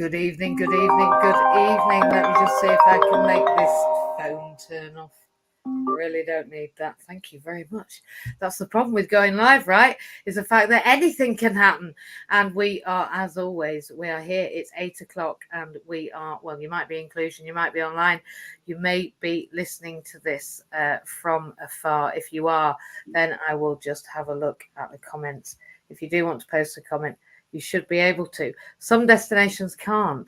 Good evening, good evening, good evening. Let me just see if I can make this phone turn off. I really don't need that. Thank you very much. That's the problem with going live, right? Is the fact that anything can happen. And we are, as always, we are here. It's 8 o'clock and we are, well, you might be inclusion, you might be online. You may be listening to this from afar. If you are, then I will just have a look at the comments. If you do want to post a comment, you should be able to. Some destinations can't.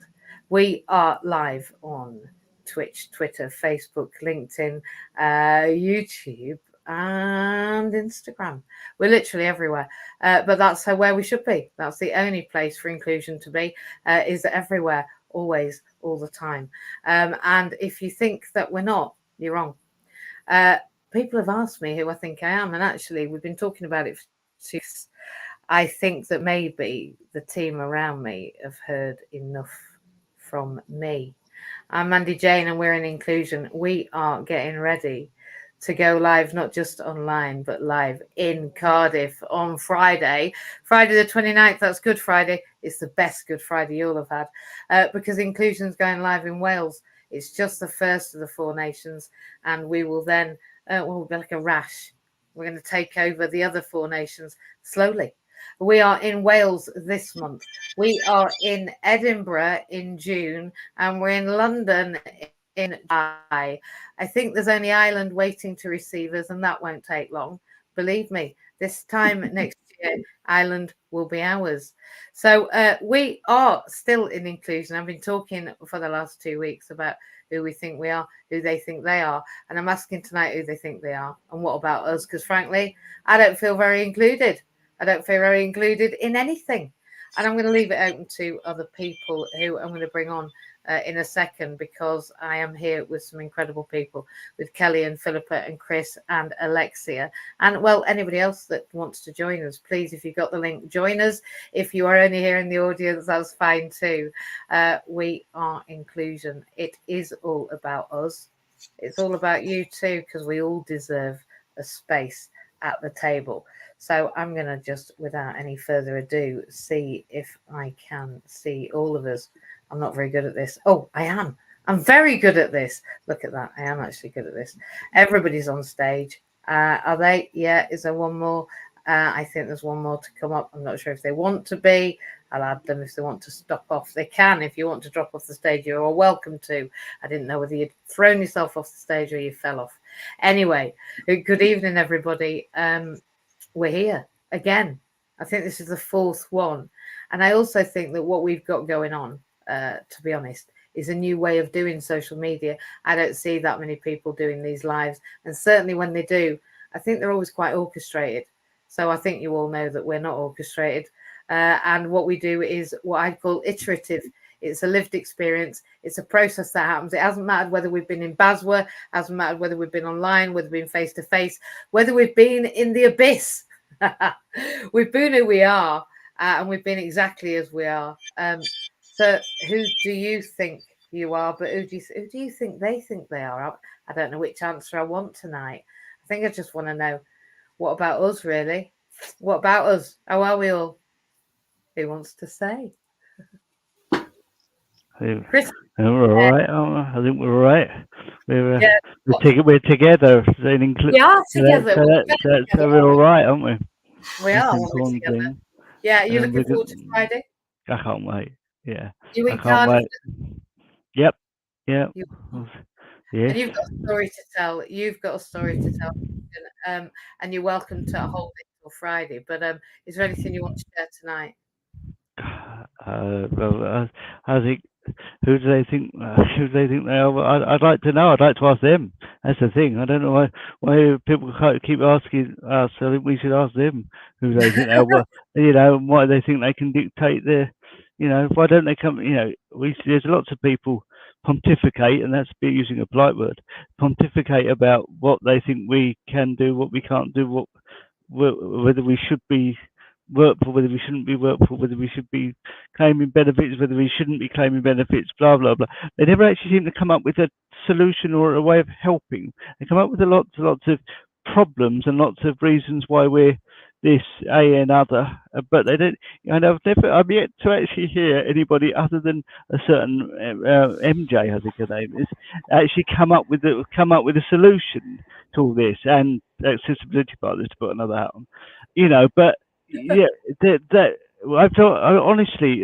We are live on Twitch, Twitter, Facebook, LinkedIn, YouTube, and Instagram. We're literally everywhere. But that's where we should be. That's the only place for inclusion to be, is everywhere, always, all the time. And if you think that we're not, you're wrong. People have asked me who I think I am. And actually, we've been talking about it for 2 weeks. I think that maybe the team around me have heard enough from me. I'm Mandy Jane and we're in Inclusion. We are getting ready to go live, not just online, but live in Cardiff on Friday the 29th. That's Good Friday. It's the best Good Friday you'll have had because Inclusion's going live in Wales. It's just the first of the 4 nations. And we will then, we'll be like a rash. We're going to take over the other 4 nations slowly. We are in Wales this month. We are in Edinburgh in June, and we're in London in July. I think there's only Ireland waiting to receive us, and that won't take long. Believe me, this time next year, Ireland will be ours. So we are still in Inclusion. I've been talking for the last 2 weeks about who we think we are, who they think they are. And I'm asking tonight who they think they are. And what about us? Because frankly, I don't feel very included. I don't feel very included in anything. And I'm going to leave it open to other people who I'm going to bring on in a second, because I am here with some incredible people, with Kelly and Philippa and Chris and Alexia. And, well, anybody else that wants to join us, please, if you've got the link, join us. If you are only here in the audience, that's fine too. We are Inclusion. It is all about us. It's all about you too, because we all deserve a space at the table. So I'm going to just, without any further ado, see if I can see all of us. I'm not very good at this. Oh, I am. I'm very good at this. Look at that. I am actually good at this. Everybody's on stage. Are they? Yeah. Is there one more? I think there's one more to come up. I'm not sure if they want to be. I'll add them if they want to stop off. They can. If you want to drop off the stage, you're all welcome to. I didn't know whether you'd thrown yourself off the stage or you fell off. Anyway, good evening, everybody. We're here again. I think this is the 4th one. And I also think that what we've got going on, to be honest, is a new way of doing social media. I don't see that many people doing these lives. And certainly when they do, I think they're always quite orchestrated. So I think you all know that we're not orchestrated. And what we do is what I call iterative. It's a lived experience. It's a process that happens. It hasn't mattered whether we've been in Baswa, hasn't mattered whether we've been online, whether we've been face to face, whether we've been in the abyss. We've been who we are, and we've been exactly as we are. So who do you think you are? But who do you think they are? I don't know which answer I want tonight. I think I just want to know, what about us, really? What about us? How are we all? Who wants to say? Chris? We're all right, aren't we? I think we're all right. We're together. We are together. So we're all right, aren't we? We are together. Yeah, you're looking forward to Friday? I can't wait. Yeah. You in Cardiff? Yep. Yeah. Yeah. And you've got a story to tell. And you're welcome to hold it till Friday. But is there anything you want to share tonight? Well, I think, who do they think they are? I'd like to know. I'd like to ask them. That's the thing. I don't know why people keep asking us. I think we should ask them who they think they are. Why they think they can dictate their. Why don't they come? There's lots of people pontificate, and that's using a polite word. Pontificate about what they think we can do, what we can't do, whether we should be worked for, whether we shouldn't be worked for, whether we should be claiming benefits, whether we shouldn't be claiming benefits, blah blah blah. They never actually seem to come up with a solution or a way of helping. They come up with lots of problems and lots of reasons why we're this a and other, but they don't. And I've yet to actually hear anybody other than a certain MJ, I think her name is, actually come up with a solution to all this, and accessibility partners, to put another hat on, But yeah, that I've thought, honestly,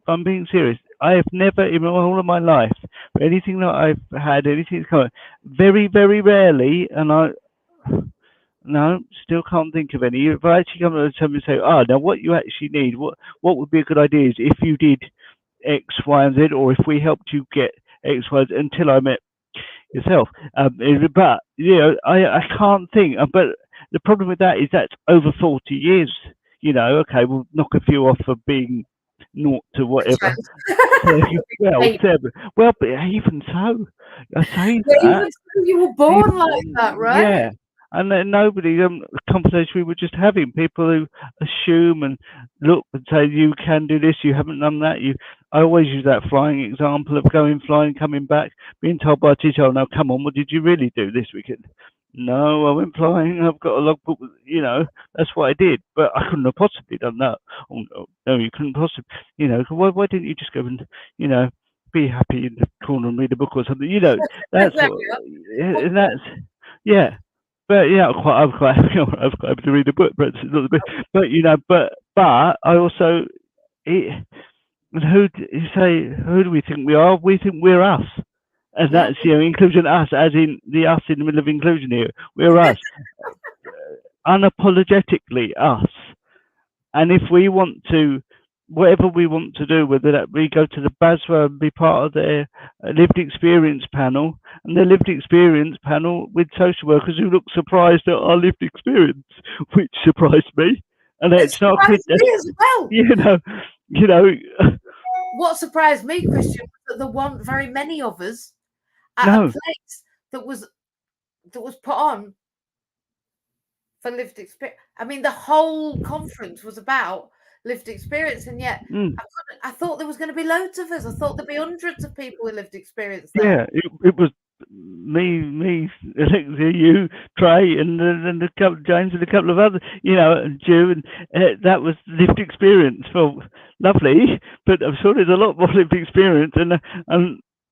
I'm being serious. I have never in all of my life, anything that I've had, anything that's come, very, very rarely, and no, still can't think of any. If I actually come to somebody and say, now what you actually need, what would be a good idea is if you did X, Y, and Z, or if we helped you get X, Y, Z, until I met yourself. But I can't think. But the problem with that is that's over 40 years. Okay, we'll knock a few off for being naught to whatever. Well, but even so, I say that. Even so, you were born like that, right? Yeah. And then nobody, conversation we were just having, people who assume and look and say, you can do this, you haven't done that. I always use that flying example of going flying, coming back, being told by a teacher, oh, no, come on, what did you really do this weekend? No, I went flying, I've got a logbook, that's what I did, but I couldn't have possibly done that. Oh, no, you couldn't possibly, why didn't you just go and, be happy in the corner and read a book or something? That's and that's, yeah. But I'm quite happy to read a book, but I also, who do we think we are? We think we're us, and that's inclusion us, as in the us in the middle of inclusion here. We're us, unapologetically us, and if we want to. Whatever we want to do, whether that we go to the BASWA and be part of their lived experience panel, and their lived experience panel with social workers who look surprised at our lived experience, which surprised me. And it's not me as well. What surprised me, Christian, was that there weren't very many of us at a place that was put on for lived experience. I mean, the whole conference was about lived experience, and yet I thought there was going to be loads of us. I thought there'd be hundreds of people with lived experience there. Yeah, it was me, Alexia, you, Trey, and a couple, James, and a couple of others, and Jew, and that was lived experience. Well, lovely, but I'm sure there's a lot more lived experience, and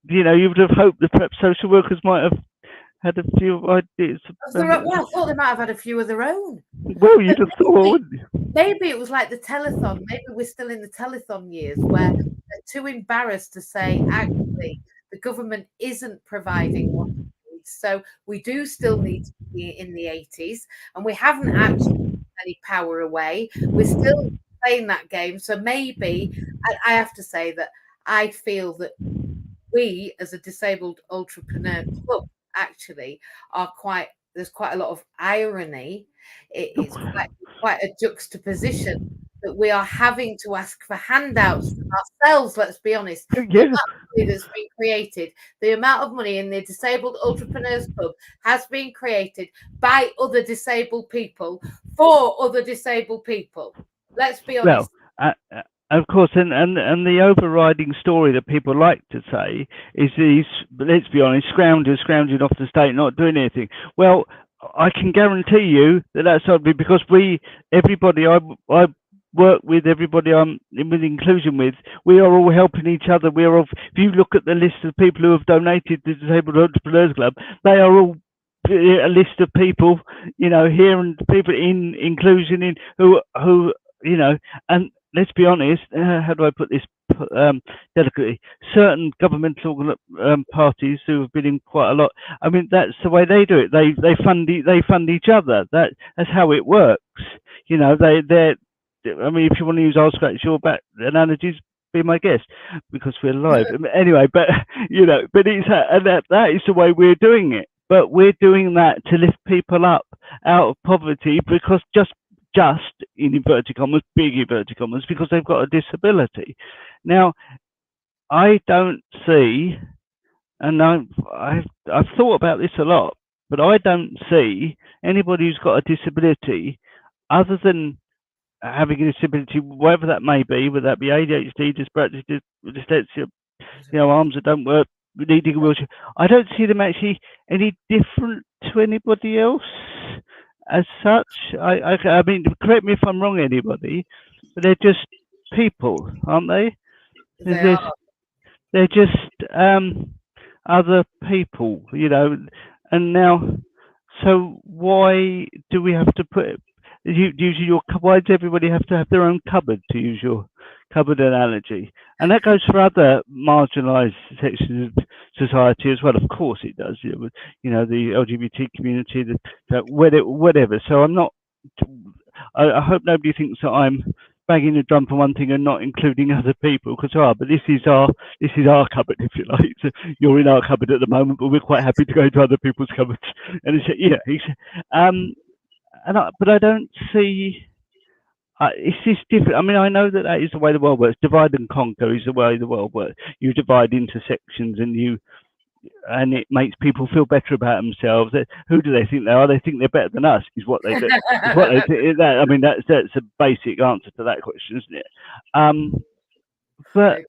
you would have hoped that perhaps social workers might have had a few ideas. Well, I thought they might have had a few of their own. Well, you'd have thought, wouldn't you? Maybe it was like the telethon. Maybe we're still in the telethon years where they're too embarrassed to say, actually, the government isn't providing what we need. So we do still need to be in the 80s, and we haven't actually taken any power away. We're still playing that game. So maybe, I have to say that I feel that we, as a disabled entrepreneur club, actually there's quite a lot of irony. It's quite a juxtaposition that we are having to ask for handouts from ourselves. Let's be honest. The amount of money that's been created, the amount of money in the Disabled Entrepreneurs Club has been created by other disabled people for other disabled people. Let's be honest. Well, of course, and the overriding story that people like to say is these, let's be honest, scrounging off the state, not doing anything. Well, I can guarantee you that that's only because everybody I work with, everybody I'm with inclusion with, we are all helping each other. We are all, if you look at the list of people who have donated to the Disabled Entrepreneurs Club, they are all a list of people, here, and people in inclusion in who and let's be honest, how do I put this delicately? Certain governmental parties who have been in quite a lot. I mean, that's the way they do it. They fund each other. That's how it works. They're. I mean, if you want to use "I'll scratch your back" analogies, be my guest, because we're live. Anyway, but but it's that is the way we're doing it. But we're doing that to lift people up out of poverty, because just in inverted commas, big inverted commas, because they've got a disability. Now, I don't see, and I've thought about this a lot, but I don't see anybody who's got a disability other than having a disability, whatever that may be, whether that be ADHD, dyspraxia, dyslexia, arms that don't work, needing a wheelchair. I don't see them actually any different to anybody else. as such, I mean, correct me if I'm wrong, anybody, but they're just people, aren't they? They They're are. they're just other people, and now, so why do we have to put use your why does everybody have to have their own cupboard, to use your cupboard analogy? And that goes for other marginalised sections of society as well. Of course, it does. The LGBT community, whatever. So I'm not. I hope nobody thinks that I'm banging the drum for one thing and not including other people, because but this is our cupboard, if you like. So you're in our cupboard at the moment, but we're quite happy to go to other people's cupboards. And but I don't see. It's just different. I mean, I know that is the way the world works. Divide and conquer is the way the world works. You divide into sections, and it makes people feel better about themselves. Who do they think they are? They think they're better than us. Is what they do. Is what they do. I mean, that's a basic answer to that question, isn't it? But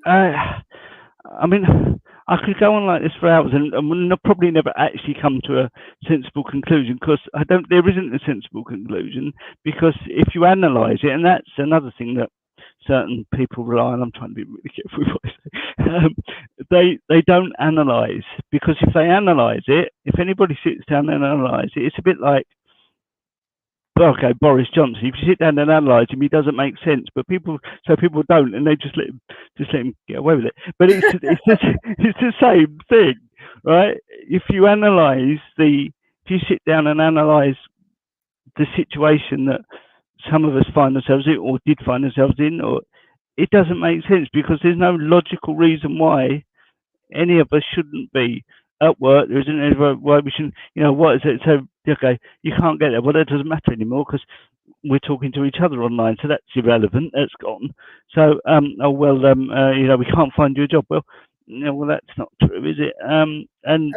I mean, I could go on like this for hours, and we'll probably never actually come to a sensible conclusion, because there isn't a sensible conclusion, because if you analyse it, and that's another thing that certain people rely on. I'm trying to be really careful with what I say. They don't analyse, because if they analyse it, if anybody sits down and analyse it, it's a bit like, okay, Boris Johnson. If you sit down and analyse him, he doesn't make sense. But people don't, and they just let him get away with it. But it's the same thing, right? If you sit down and analyse the situation that some of us find ourselves in, or did find ourselves in, or it doesn't make sense, because there's no logical reason why any of us shouldn't be at work. There isn't any why we shouldn't. What is it? So okay, you can't get there. Well, that doesn't matter anymore, because we're talking to each other online, so that's irrelevant. That's gone. So we can't find you a job. Well, that's not true, is it? And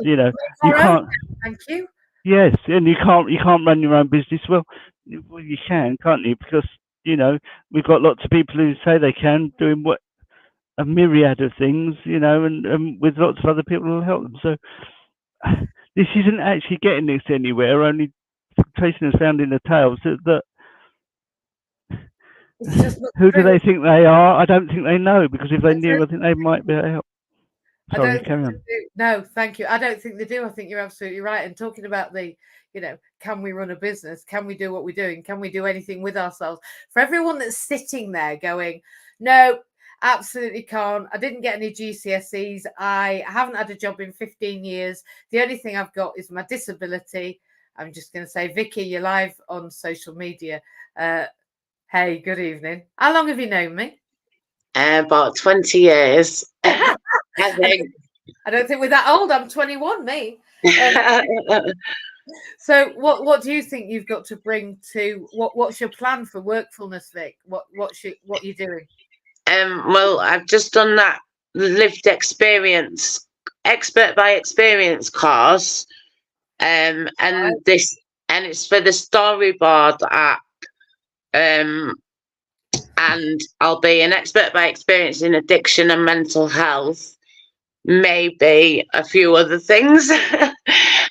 you can't. Thank you. Yes, and you can't run your own business. Well, you can, can't you? Because we've got lots of people who say they can, doing a myriad of things, and with lots of other people who will help them. So this isn't actually getting us anywhere. Only tracing us round in the tails. That who do they think they are? I don't think they know, because if they knew, I think they might be able to help. Sorry, carry on. No, thank you. I don't think they do. I think you're absolutely right. And talking about can we run a business? Can we do what we're doing? Can we do anything with ourselves? For everyone that's sitting there going, no, absolutely can't. I didn't get any GCSEs. I haven't had a job in 15 years. The only thing I've got is my disability. I'm just going to say, Vicky, you're live on social media. Hey, good evening. How long have you known me? About 20 years. I think. I don't think we're that old. I'm 21, me. So what do you think you've got to bring to what's your plan for Workfulness, Vic? What are you doing? Well, I've just done that lived experience, expert by experience course. And it's for the Storyboard app. And I'll be an expert by experience in addiction and mental health, maybe a few other things.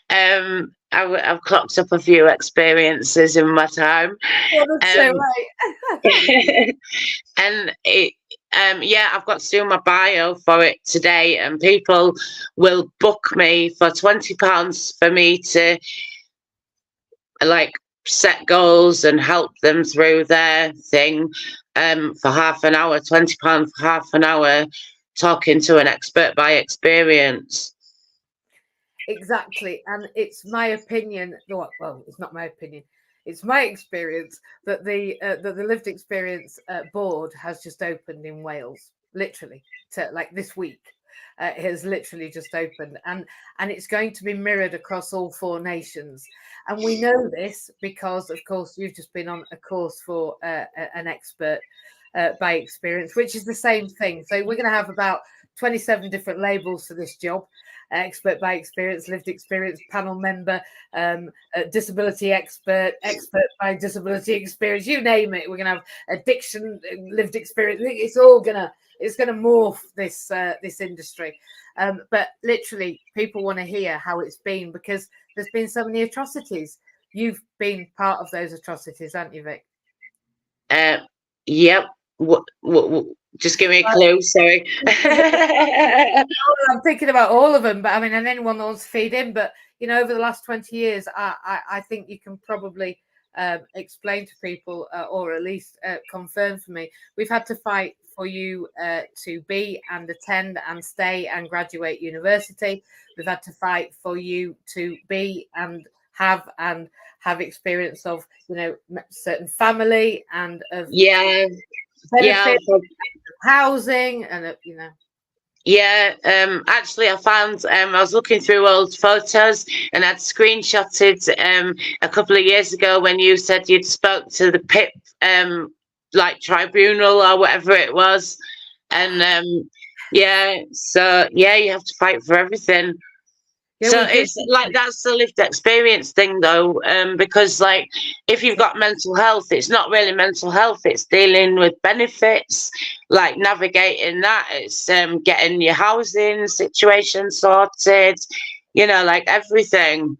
I've clocked up a few experiences in my time. Oh, that's so right. And I've got to do my bio for it today, and people will book me for £20 for me to set goals and help them through their thing, for half an hour, £20 for half an hour, talking to an expert by experience. Exactly. And it's my opinion, well, it's not my opinion, it's my experience that the lived experience board has just opened in Wales, literally, this week. It has literally just opened, and it's going to be mirrored across all 4 nations. And we know this because, of course, you've just been on a course for an expert by experience, which is the same thing. So we're going to have about 27 different labels for this job: expert by experience, lived experience, panel member, disability expert, expert by disability experience, you name it. We're going to have addiction, lived experience. It's going to morph this industry. But literally, people want to hear how it's been, because there's been so many atrocities. you've been part of those atrocities, haven't you, Vic? Yep. Just give me a clue. Sorry. I'm thinking about all of them, but I mean, and anyone that wants to feed in. But over the last 20 years, I think you can probably explain to people, or at least confirm for me, we've had to fight for you to be and attend and stay and graduate university. We've had to fight for you to be and have experience of certain family and of benefit, housing, and Yeah, actually, I found I was looking through old photos and I'd screenshotted a couple of years ago when you said you'd spoke to the PIP like tribunal or whatever it was, and so you have to fight for everything. Yeah, so it's like that's the lived experience thing though, because like if you've got mental health, it's not really mental health, it's dealing with benefits, like navigating that, it's getting your housing situation sorted, like everything.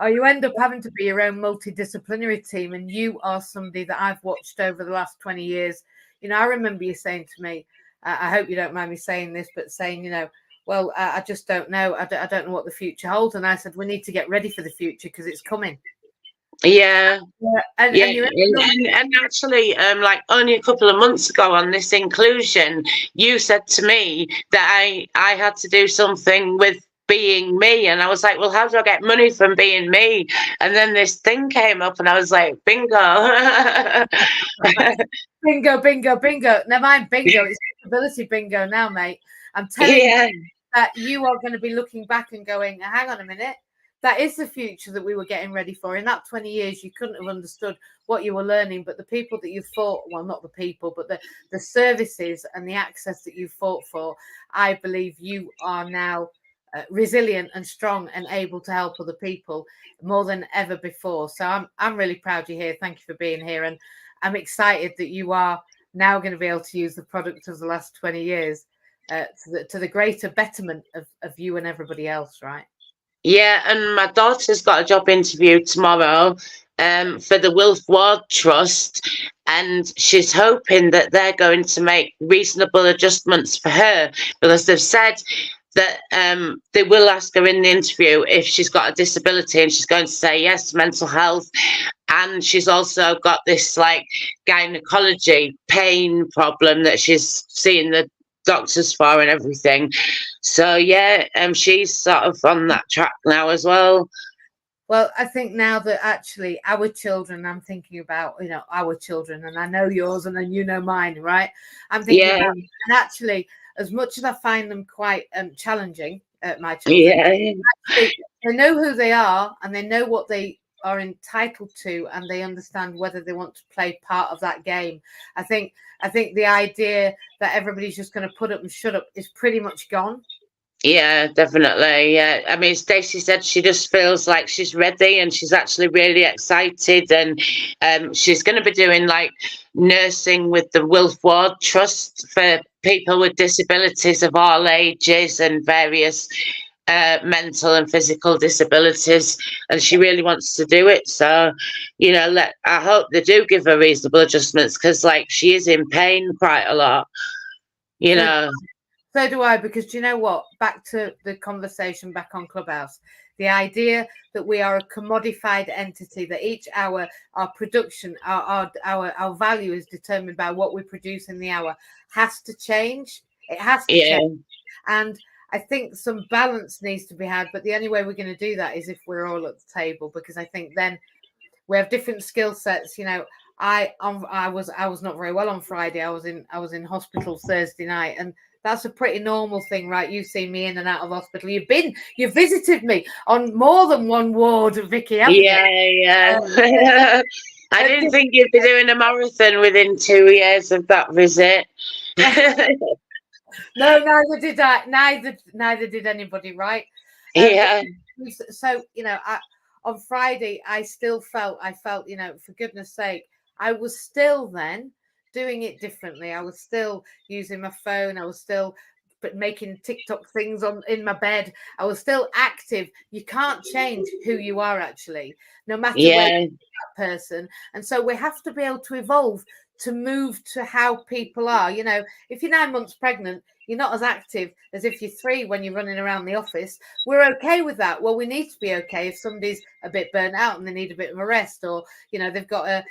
Oh, you end up having to be your own multidisciplinary team, and you are somebody that I've watched over the last 20 years. I remember you saying to me, I hope you don't mind me saying this, but saying, well, I just don't know. I don't know what the future holds. And I said, we need to get ready for the future because it's coming. Yeah. And actually, like only a couple of months ago on this inclusion, you said to me that I had to do something with being me, and I was like, well, how do I get money from being me? And then this thing came up and I was like, bingo. bingo. Never mind bingo, it's disability bingo now, mate. I'm telling you that you are going to be looking back and going, hang on a minute, that is the future that we were getting ready for. In that 20 years, you couldn't have understood what you were learning, but the people that you fought, well, not the people, but the services and the access that you fought for, I believe you are now resilient and strong and able to help other people more than ever before. So I'm really proud you're here. Thank you for being here. And I'm excited that you are now going to be able to use the product of the last 20 years to the greater betterment of you and everybody else, right? Yeah, and my daughter's got a job interview tomorrow for the Wilf Ward Trust, and she's hoping that they're going to make reasonable adjustments for her, because they've said that they will ask her in the interview if she's got a disability, and she's going to say yes, mental health, and she's also got this like gynecology pain problem that she's seeing the doctors for and everything. So she's sort of on that track now as well. Well, I think now that actually our children, I'm thinking about, our children, and I know yours and then mine, right? I'm thinking about, and actually, as much as I find them quite challenging, my children, actually, they know who they are and they know what they are entitled to, and they understand whether they want to play part of that game. I think the idea that everybody's just going to put up and shut up is pretty much gone. Yeah, definitely. Yeah, I mean, Stacey said she just feels like she's ready and she's actually really excited, and she's going to be doing like nursing with the Wilf Ward Trust for people with disabilities of all ages and various mental and physical disabilities, and she really wants to do it. So, I hope they do give her reasonable adjustments, because like she is in pain quite a lot, So do I, because do you know what? Back to the conversation back on Clubhouse, the idea that we are a commodified entity, that each hour our production, our value is determined by what we produce in the hour, has to change. It has to change. And I think some balance needs to be had, but the only way we're going to do that is if we're all at the table, because I think then we have different skill sets. I was not very well on Friday. I was in hospital Thursday night, and that's a pretty normal thing, right? You've seen me in and out of hospital. You've visited me on more than one ward, Vicky, haven't you? Yeah. I didn't think you'd be doing a marathon within 2 years of that visit. No, neither did I. Neither did anybody, right? So on Friday, I felt, for goodness sake, I was still then doing it differently. I was still using my phone. I was still making TikTok things in my bed. I was still active. You can't change who you are, actually, no matter where Yeah. you're that person. And so we have to be able to evolve to move to how people are. You know, if you're 9 months pregnant, you're not as active as if you're 3 when you're running around the office. We're okay with that. Well, we need to be okay if somebody's a bit burnt out and they need a bit of a rest, or, you know, they've got a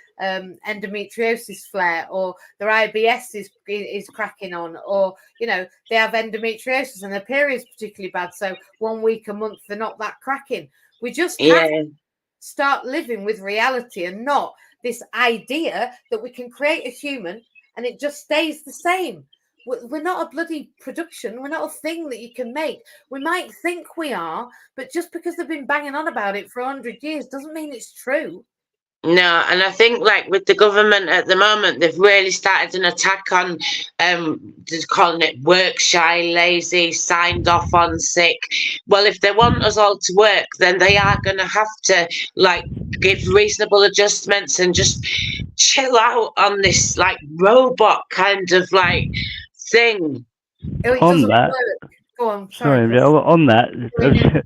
endometriosis flare, or their IBS is cracking on, or, you know, they have endometriosis and their period's particularly bad. So 1 week a month, they're not that cracking. We just have to start living with reality and not this idea that we can create a human and it just stays the same. We're not a bloody production. We're not a thing that you can make. We might think we are, but just because they've been banging on about it for 100 years doesn't mean it's true. No, and I think, like, with the government at the moment, they've really started an attack on just calling it work shy, lazy, signed off on, sick. Well, if they want us all to work, then they are going to have to, like, give reasonable adjustments and just chill out on this, like, robot kind of, like, thing. Oh, it On doesn't that, work. Go on. sorry, Chris. on that, Sorry.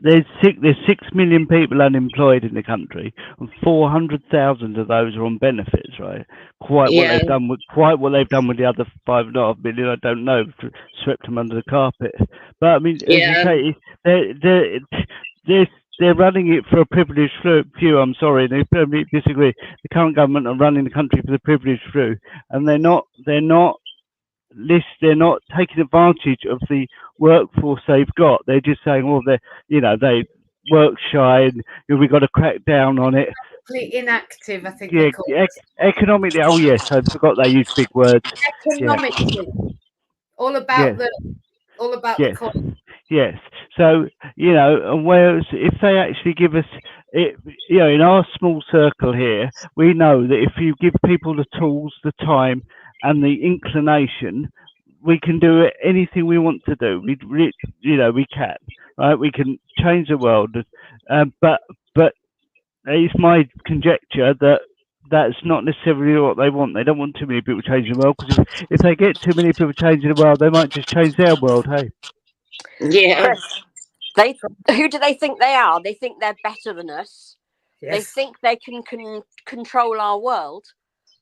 there's 6 million people unemployed in the country, and 400,000 of those are on benefits, right? Quite what they've done with the other 5.5 million, I don't know, swept them under the carpet. But I mean, as you say, they're running it for a privileged few. I'm sorry, they firmly disagree. The current government are running the country for the privileged few, and they're not taking advantage of the workforce they've got. They're just saying, well, they work shy, and we've got to crack down on it. Inactive, I think. Yeah, economically. Oh yes, I forgot they use big words. Economically, all about the cost. Yes. So, and whereas if they actually give us it, in our small circle here, we know that if you give people the tools, the time, and the inclination, we can do anything we want to do. We can, right? We can change the world. But it's my conjecture that that's not necessarily what they want. They don't want too many people changing the world, because if they get too many people changing the world, they might just change their world. Hey. Yeah. Who do they think they are? They think they're better than us. Yes. They think they can control our world.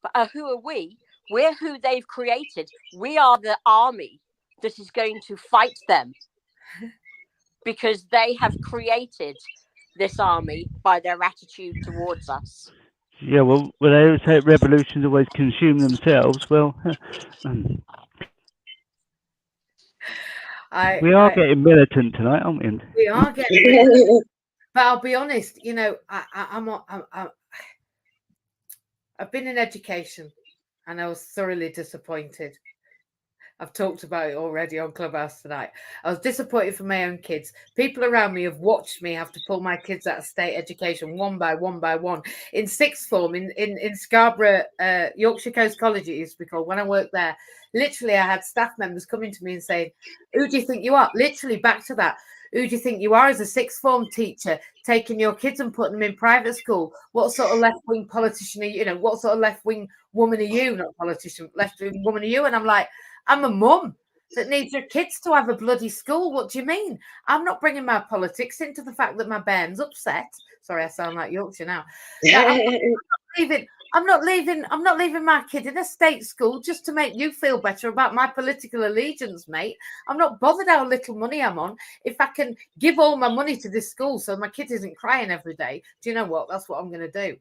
But who are we? We're who they've created. We are the army that is going to fight them, because they have created this army by their attitude towards us. Yeah, well, they always say revolutions always consume themselves. Well, we are getting militant tonight, aren't we? We are getting militant. But I'll be honest, I've been in education, and I was thoroughly disappointed. I've talked about it already on Clubhouse tonight. I was disappointed for my own kids. People around me have watched me have to pull my kids out of state education one by one. In sixth form, in Scarborough, Yorkshire Coast College, it used to be called, when I worked there, literally I had staff members coming to me and saying, who do you think you are? Literally back to that. Who do you think you are as a sixth form teacher, taking your kids and putting them in private school? What sort of left-wing politician are you? What sort of left-wing woman are you? Not politician, left-wing woman are you? And I'm like, I'm a mum that needs her kids to have a bloody school. What do you mean? I'm not bringing my politics into the fact that my bairn's upset. Sorry, I sound like Yorkshire now. I'm not leaving my kid in a state school just to make you feel better about my political allegiance, mate. I'm not bothered how little money I'm on. If I can give all my money to this school so my kid isn't crying every day, do you know what? That's what I'm going to do.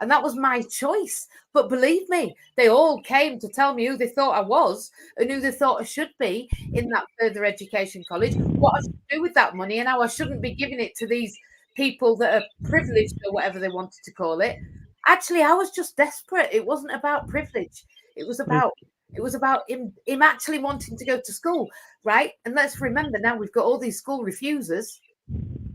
And that was my choice. But believe me, they all came to tell me who they thought I was and who they thought I should be in that further education college, what I should do with that money, and how I shouldn't be giving it to these people that are privileged, or whatever they wanted to call it. Actually, I was just desperate. It wasn't about privilege. It was about him actually wanting to go to school, right? And let's remember, now we've got all these school refusers.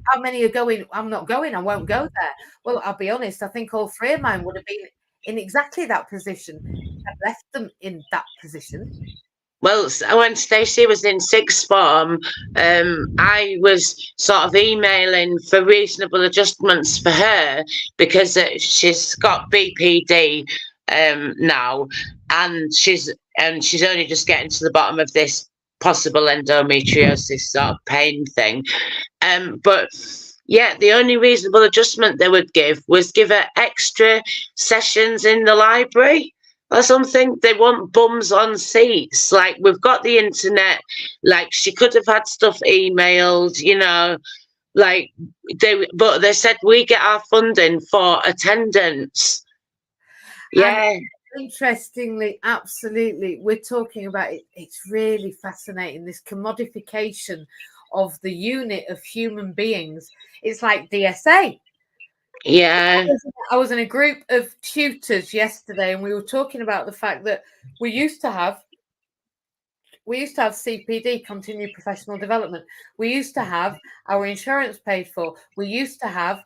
How many are going, I'm not going, I won't go there? Well, I'll be honest, I think all 3 of mine would have been in exactly that position. I left them in that position. Well, when Stacey was in sixth form, I was sort of emailing for reasonable adjustments for her, because she's got BPD now, and she's only just getting to the bottom of this possible endometriosis sort of pain thing. But yeah, the only reasonable adjustment they would give was give her extra sessions in the library or something. They want bums on seats. Like, we've got the internet. Like, she could have had stuff emailed, you know. Like, but they said we get our funding for attendance. Yeah. Interestingly, absolutely, we're talking about it. It's really fascinating, this commodification of the unit of human beings. It's like DSA. Yeah. I was in a group of tutors yesterday, and we were talking about the fact that we used to have CPD, continued professional development. We used to have our insurance paid for. We used to have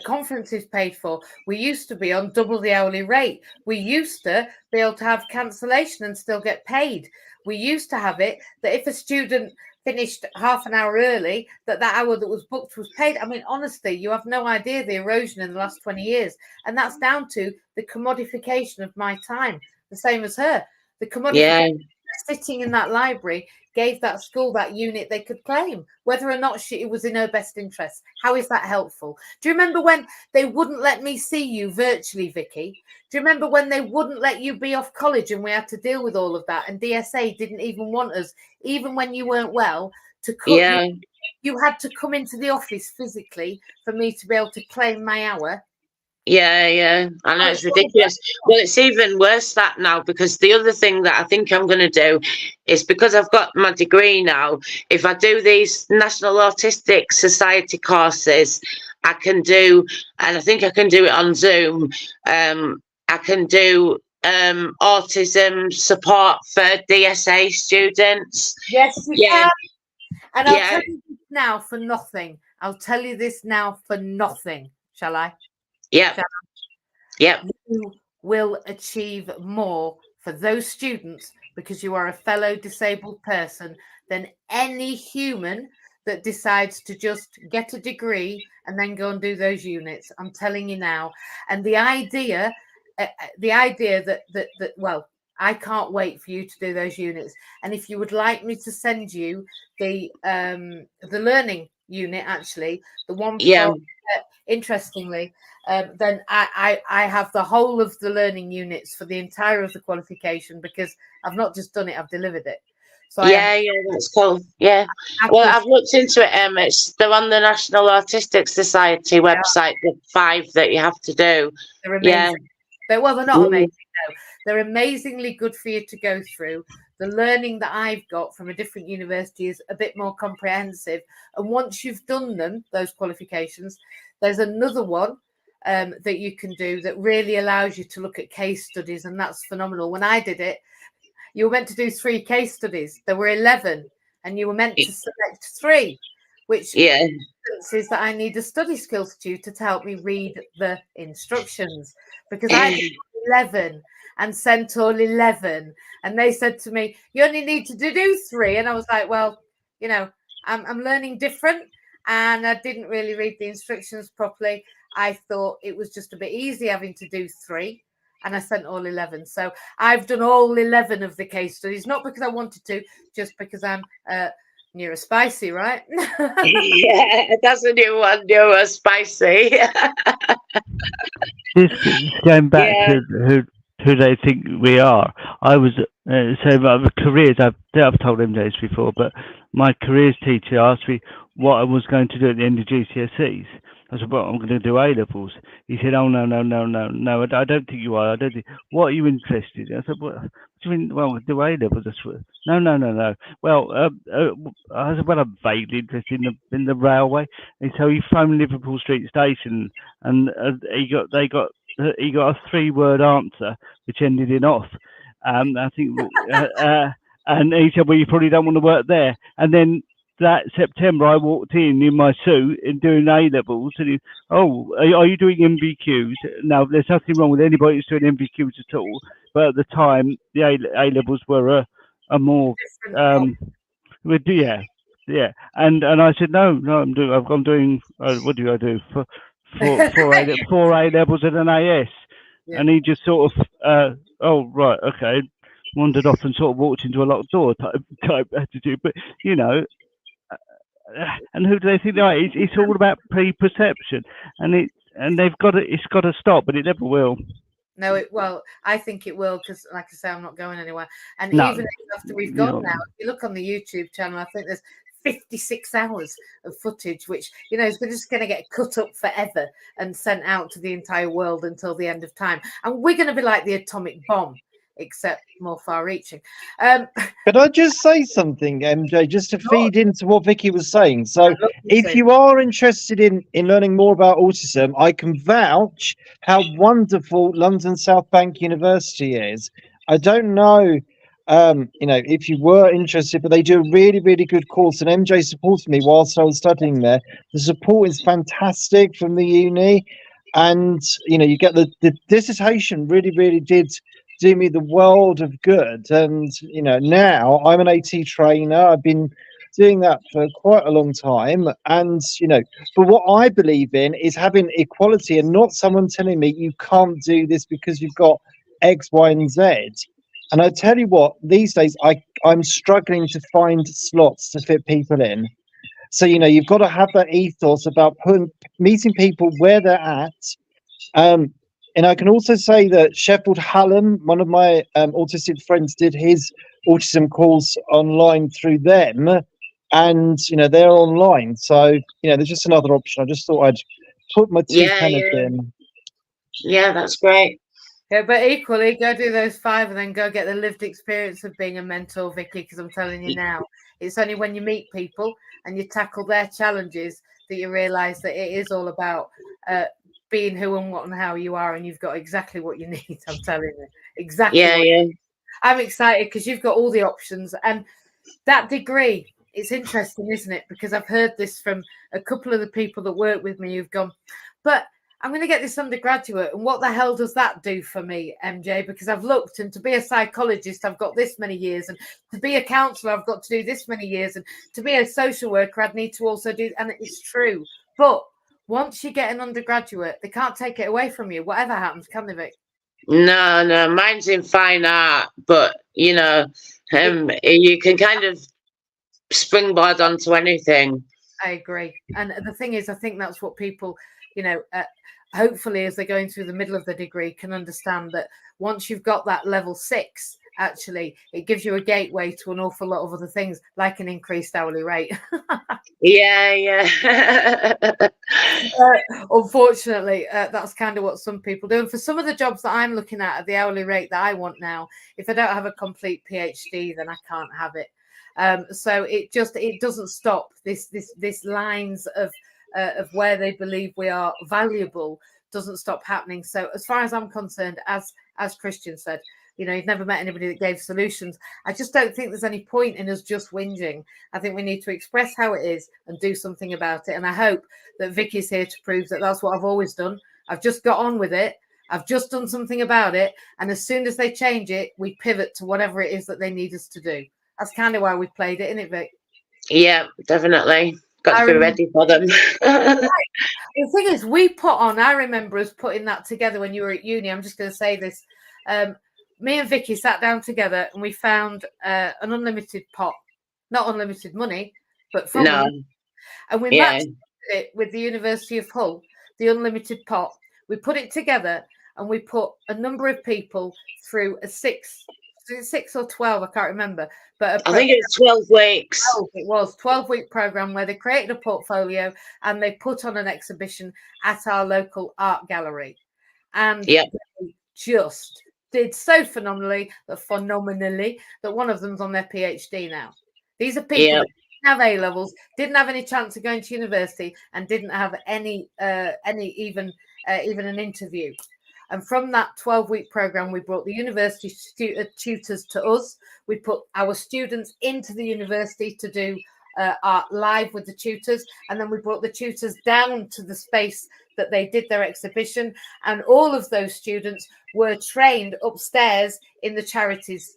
conferences paid for. We used to be on double the hourly rate. We used to be able to have cancellation and still get paid. We used to have it that if a student finished half an hour early, that hour that was booked was paid. I mean, honestly, you have no idea the erosion in the last 20 years. And that's down to the commodification of my time, the same as her. The commodification sitting in that library gave that school that unit they could claim, whether or not it was in her best interest. How is that helpful? Do you remember when they wouldn't let me see you virtually, Vicky? Do you remember when they wouldn't let you be off college and we had to deal with all of that? And DSA didn't even want us, even when you weren't well, to come. You had to come into the office physically for me to be able to claim my hour. Yeah. I know, it's ridiculous. Well, it's even worse that now, because the other thing that I think I'm going to do is, because I've got my degree now, if I do these National Autistic Society courses, I can do, and I think I can do it on Zoom, I can do autism support for DSA students. Yes, you can. And I'll tell you this now for nothing. I'll tell you this now for nothing. Shall I? Yeah. You will achieve more for those students because you are a fellow disabled person than any human that decides to just get a degree and then go and do those units. I'm telling you now. And the idea that well, I can't wait for you to do those units. And if you would like me to send you the learning unit, actually, the one for, interestingly, then I have the whole of the learning units for the entire of the qualification, because I've not just done it, I've delivered it. So that's cool. Yeah. Well, I've looked into it. They're on the National Autistic Society website, the 5 that you have to do. They're amazing. They're not amazing, no. They're amazingly good for you to go through. The learning that I've got from a different university is a bit more comprehensive. And once you've done them, those qualifications, there's another one that you can do that really allows you to look at case studies. And that's phenomenal. When I did it, you were meant to do 3 case studies. There were 11, and you were meant to select 3, which is that I need a study skills tutor to help me read the instructions, because I did 11 and sent all 11, and they said to me, you only need to do 3. And I was like, well, you know, I'm learning different, and I didn't really read the instructions properly. I thought it was just a bit easy having to do 3, and I sent all 11. So I've done all 11 of the case studies, not because I wanted to, just because I'm neurospicy, right? That's a new one, neurospicy. This going back to who they think we are. I was so my careers. I've told them this before, but my careers teacher asked me what I was going to do at the end of GCSEs. I said, well, I'm going to do A-levels. He said, oh, no, I don't think you are. I don't think. What are you interested in? I said, what do you mean? Well, do A-levels. No. Well, I said, well, I'm vaguely interested in the railway. And so he phoned Liverpool Street Station, and he got a 3-word answer, which ended in off. I think, and he said, well, you probably don't want to work there. And then that September, I walked in my suit and doing A-levels, and he, are you doing MVQs? No, there's nothing wrong with anybody who's doing MVQs at all. But at the time, the A-levels were a more, And I said, no, I'm doing. What do I do? Four A-levels and an AS. Yeah. And he just sort of, oh right, okay. wandered off and sort of walked into a locked door type attitude. But and who do they think they are? It's all about pre-perception, and they've got it's got to stop, but it never will. No, well, I think it will because, like I say, I'm not going anywhere. And No. even after we've gone now, if you look on the YouTube channel, I think there's 56 hours of footage, which, you know, is just going to get cut up forever and sent out to the entire world until the end of time. And we're going to be like the atomic bomb, except more far-reaching. Could I just say something, MJ, just to feed into what Vicky was saying? So if see. you are interested in learning more about autism, I can vouch how wonderful London South Bank University is. I don't know, if you were interested, but they do a really, really good course. And MJ supported me whilst I was studying there. The support is fantastic from the uni. And, you get the dissertation really, really did do me the world of good. And now I'm an AT trainer. I've been doing that for quite a long time, and but what I believe in is having equality and not someone telling me you can't do this because you've got X, Y, and Z. And I tell you what, these days I'm struggling to find slots to fit people in. So you've got to have that ethos about meeting people where they're at. And I can also say that Sheffield Hallam, one of my autistic friends, did his autism course online through them, and they're online. So there's just another option. I just thought I'd put my two pennies in. Yeah, that's great. Yeah, but equally, go do those 5 and then go get the lived experience of being a mentor, Vicky, because I'm telling you now, it's only when you meet people and you tackle their challenges that you realise that it is all about being who and what and how you are, and you've got exactly what you need. I'm telling you, exactly. Yeah. I'm excited because you've got all the options, and that degree. It's interesting, isn't it? Because I've heard this from a couple of the people that work with me who've gone, but I'm going to get this undergraduate, and what the hell does that do for me, MJ? Because I've looked, and to be a psychologist, I've got this many years, and to be a counsellor, I've got to do this many years, and to be a social worker, I'd need to also do, and it's true. But once you get an undergraduate, they can't take it away from you, whatever happens, can they, Vic? No, mine's in fine art, but you can kind of springboard onto anything. I agree. And the thing is, I think that's what people, hopefully as they're going through the middle of the degree can understand, that once you've got that level 6, actually, it gives you a gateway to an awful lot of other things, like an increased hourly rate. Yeah. Unfortunately, that's kind of what some people do. And for some of the jobs that I'm looking at the hourly rate that I want now, if I don't have a complete PhD, then I can't have it. So it doesn't stop. This lines of where they believe we are valuable doesn't stop happening. So as far as I'm concerned, as Christian said, you've never met anybody that gave solutions. I just don't think there's any point in us just whinging. I think we need to express how it is and do something about it. And I hope that Vicky's here to prove that that's what I've always done. I've just got on with it. I've just done something about it. And as soon as they change it, we pivot to whatever it is that they need us to do. That's kind of why we played it, isn't it, Vic? Yeah, definitely. Got to be ready for them. The thing is, I remember us putting that together when you were at uni. I'm just going to say this. Me and Vicky sat down together and we found an unlimited pot, not unlimited money, but from money. And we matched it with the University of Hull, the unlimited pot. We put it together and we put a number of people through a 6 or 12, I can't remember, but I think it's 12 weeks. It was 12-week program where they created a portfolio and they put on an exhibition at our local art gallery, and they just did so phenomenally that one of them's on their PhD now. These are people that didn't have A levels, didn't have any chance of going to university, and didn't have any even an interview. And from that 12-week program, we brought the university tutors to us. We put our students into the university to do art live with the tutors. And then we brought the tutors down to the space that they did their exhibition. And all of those students were trained upstairs in the charities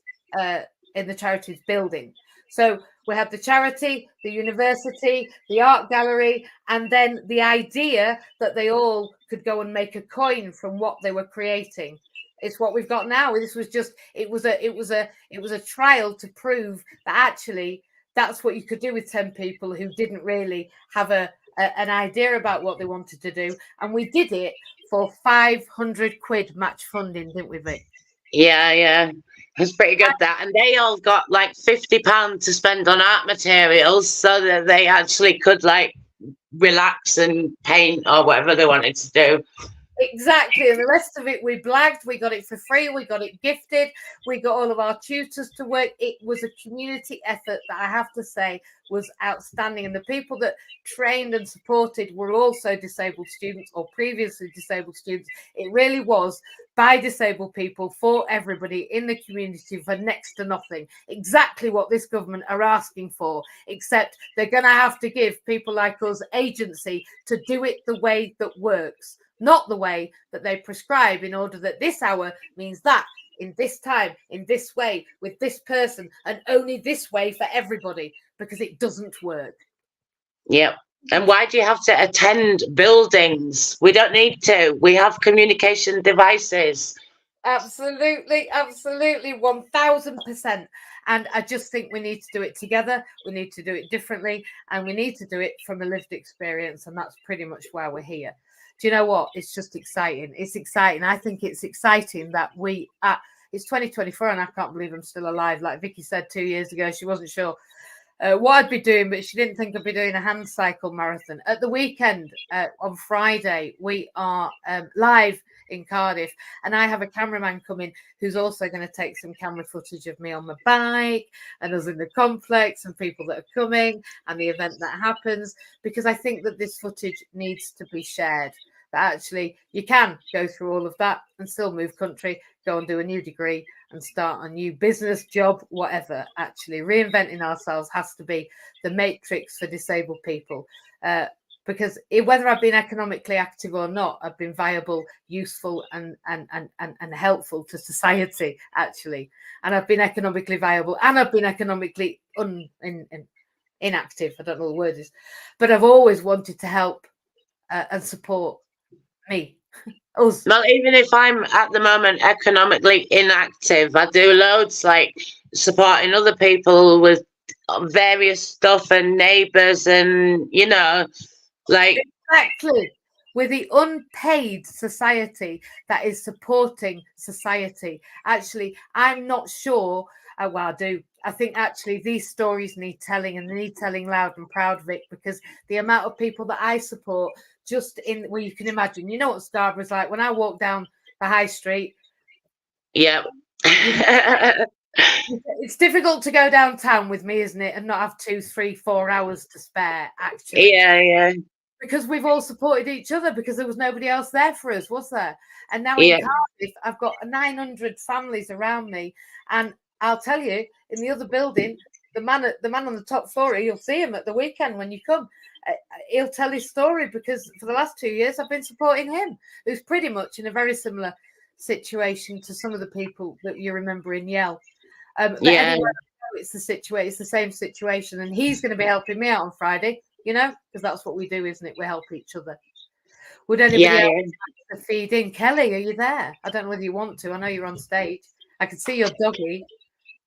building. So we had the charity, the university, the art gallery, and then the idea that they all could go and make a coin from what they were creating It's what we've got now. This was just it was a trial to prove that actually that's what you could do with 10 people who didn't really have an idea about what they wanted to do, and we did it for 500 quid match funding, didn't we, Vic? Yeah. It's pretty good, that. And they all got like £50 to spend on art materials so that they actually could like relax and paint or whatever they wanted to do. Exactly. And the rest of it, we blagged. We got it for free. We got it gifted. We got all of our tutors to work. It was a community effort that I have to say was outstanding. And the people that trained and supported were also disabled students or previously disabled students. It really was by disabled people for everybody in the community for next to nothing. Exactly what this government are asking for, except they're going to have to give people like us agency to do it the way that works. Not the way that they prescribe, in order that this hour means that in this time, in this way, with this person, and only this way for everybody, because it doesn't work. Yep. And why do you have to attend buildings? We don't need to. We have communication devices. Absolutely, 1000%. And I just think we need to do it together. We need to do it differently, and we need to do it from a lived experience. And that's pretty much why we're here. Do you know what? It's just exciting. It's exciting. I think it's exciting that it's 2024 and I can't believe I'm still alive. Like Vicky said 2 years ago, she wasn't sure what I'd be doing, but she didn't think I'd be doing a hand cycle marathon. At the weekend, on Friday, we are live in Cardiff, and I have a cameraman coming who's also going to take some camera footage of me on my bike and us in the complex and people that are coming and the event that happens, because I think that this footage needs to be shared. That actually you can go through all of that and still move country, go and do a new degree and start a new business, job, whatever. Actually, reinventing ourselves has to be the matrix for disabled people. Because whether I've been economically active or not, I've been viable, useful, and helpful to society, actually. And I've been economically viable, and I've been economically inactive. I don't know what the word is, but I've always wanted to help and support me. Us. Well, even if I'm at the moment economically inactive, I do loads like supporting other people with various stuff and neighbours and, like. Exactly. We're the unpaid society that is supporting society. Actually, I'm not sure. Well, I do. I think actually these stories need telling, and they need telling loud and proud, Vic, because the amount of people that I support just well, you can imagine, you know what Scarborough's like. When I walk down the high street. Yeah. It's difficult to go downtown with me, isn't it? And not have 2, 3, 4 hours to spare, actually. Yeah. Because we've all supported each other, because there was nobody else there for us, was there? And now in Cardiff, I've got 900 families around me. And I'll tell you, in the other building, the man on the top floor, you'll see him at the weekend when you come. He'll tell his story, because for the last 2 years, I've been supporting him, who's pretty much in a very similar situation to some of the people that you remember in Yale. Anyway, it's the same situation, and he's going to be helping me out on Friday, because that's what we do, isn't it? We help each other. Would anybody else like to feed in? Kelly, are you there? I don't know whether you want to. I know you're on stage. I can see your doggy,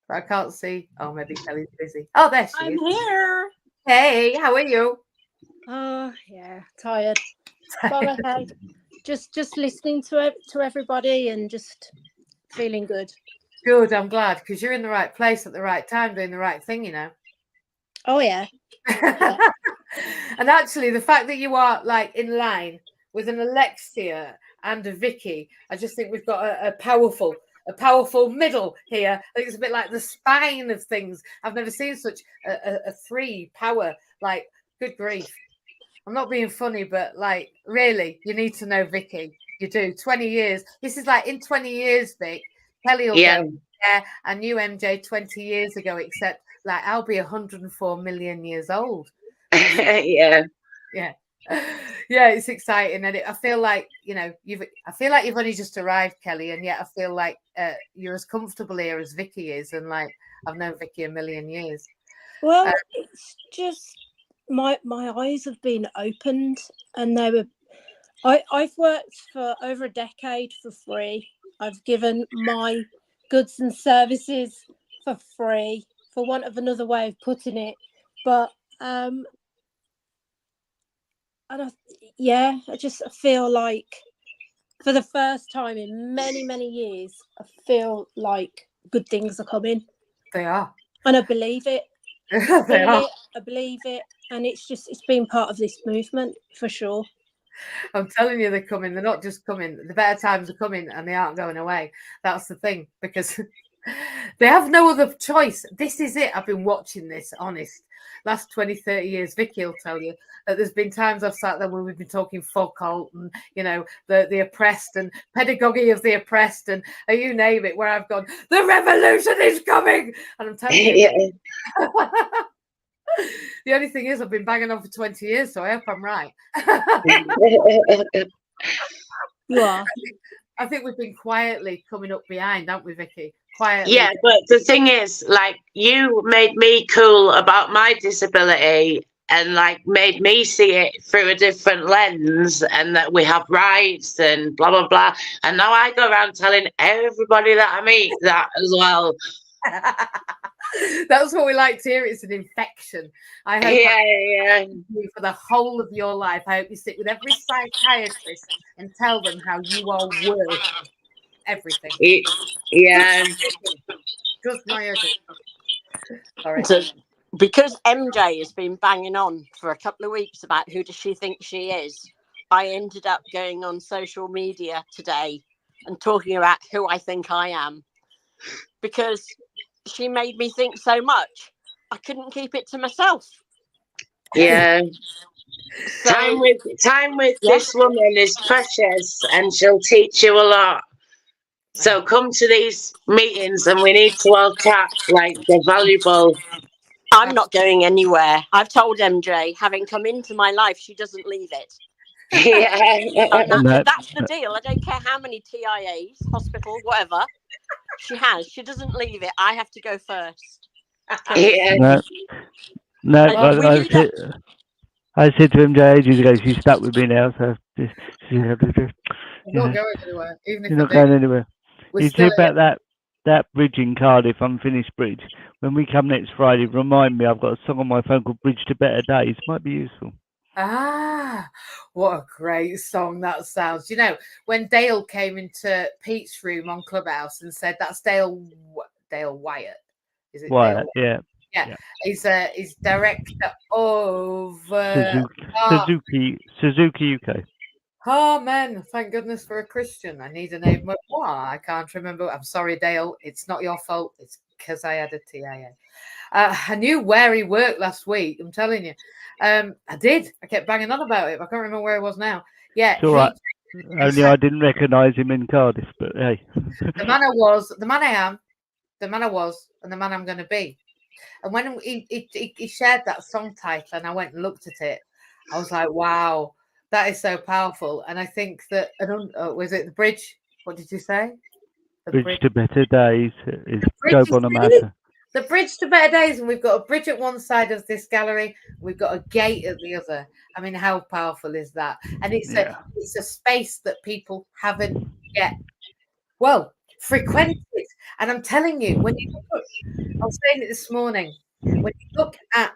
but I can't see. Oh, maybe Kelly's busy. Oh, there she is. I'm here. Hey, how are you? Oh, yeah, tired. But okay. Just listening to everybody and just feeling good. Good, I'm glad, because you're in the right place at the right time, doing the right thing, Oh, yeah. And actually, the fact that you are like in line with an Alexia and a Vicky, I just think we've got a powerful middle here. I think it's a bit like the spine of things. I've never seen such a 3 power. Like, good grief. I'm not being funny, but like, really, you need to know Vicky. You do. 20 years. This is like in 20 years, Vic. Kelly will go, I knew MJ 20 years ago, except like I'll be 104 million years old. Yeah, it's exciting, and I feel like you've only just arrived, Kelly, and yet I feel like you're as comfortable here as Vicky is, and like I've known Vicky a million years. Well, it's just my eyes have been opened, and I've worked for over a decade for free, I've given my goods and services for free, for want of another way of putting it. But I just feel like for the first time in many, many years, I feel like good things are coming. They are. And I believe it. They are. I believe it. And it's been part of this movement for sure. I'm telling you, they're coming. They're not just coming. The better times are coming and they aren't going away. That's the thing, because they have no other choice. This is it. I've been watching this, honest. Last 20, 30 years, Vicky will tell you that there's been times I've sat there where we've been talking Foucault and, the oppressed and pedagogy of the oppressed and you name it, where I've gone, the revolution is coming. And I'm telling you, the only thing is I've been banging on for 20 years, so I hope I'm right. You are. I think we've been quietly coming up behind, haven't we, Vicky? Quietly. Yeah, but the thing is, like, you made me cool about my disability and like made me see it through a different lens, and that we have rights and blah blah blah. And now I go around telling everybody that I meet that as well. That's what we like to hear. It's an infection. I hope Yeah. for the whole of your life. I hope you sit with every psychiatrist and tell them how you are worth everything. Yeah. Just my other. Sorry. So, because MJ has been banging on for a couple of weeks about who does she think she is, I ended up going on social media today and talking about who I think I am, because she made me think so much I couldn't keep it to myself. Yeah. So, time with this woman is precious, and she'll teach you a lot. So come to these meetings, and we need to all chat. Like, they're valuable. I'm not going anywhere. I've told MJ, having come into my life, she doesn't leave it. Yeah. That's the deal. I don't care how many TIAs, hospital, whatever she has. She doesn't leave it. I have to go first. Yeah. No, And I said to MJ ages ago, she's stuck with me now, so she's We're not going anywhere. Even if not we do, going anywhere. we're You still see about that bridge in Cardiff, Unfinished Bridge. When we come next Friday, remind me, I've got a song on my phone called Bridge to Better Days. Might be useful. Ah, what a great song that sounds. You know, when Dale came into Pete's room on Clubhouse and said, that's Dale Wyatt. Is it Wyatt, Dale? yeah. He's director of Suzuki UK. Amen. Thank goodness for a Christian. I need a name. I can't remember. I'm sorry, Dale. It's not your fault. It's because I had a TIA. I knew where he worked last week. I'm telling you. I did. I kept banging on about it. I can't remember where he was now. Yeah. It's all right. Only I didn't recognise him in Cardiff, but hey. The man I was, the man I am, the man I was, and the man I'm going to be. And when he shared that song title and I went and looked at it, I was like, wow, that is so powerful. And I think that, was it the bridge? What did you say? Bridge to Better Days is Joe Bonamassa. The bridge to better days, and we've got a bridge at one side of this gallery. We've got a gate at the other. I mean, how powerful is that? And it's a space that people haven't yet, frequented. And I'm telling you, when you look at, I was saying it this morning, when you look at